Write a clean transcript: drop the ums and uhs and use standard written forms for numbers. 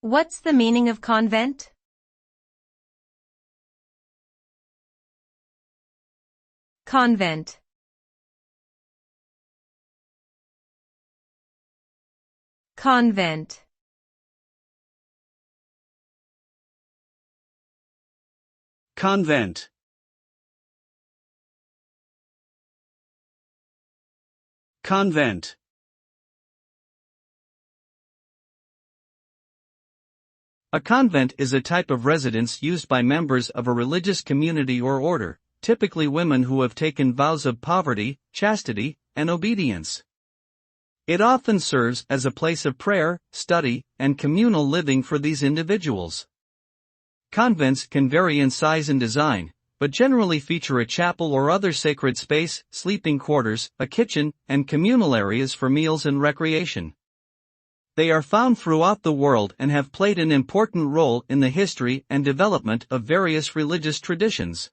What's the meaning of convent? Convent. Convent. Convent. Convent. A convent is a type of residence used by members of a religious community or order, typically women who have taken vows of poverty, chastity, and obedience. It often serves as a place of prayer, study, and communal living for these individuals. Convents can vary in size and design, but generally feature a chapel or other sacred space, sleeping quarters, a kitchen, and communal areas for meals and recreation. They are found throughout the world and have played an important role in the history and development of various religious traditions.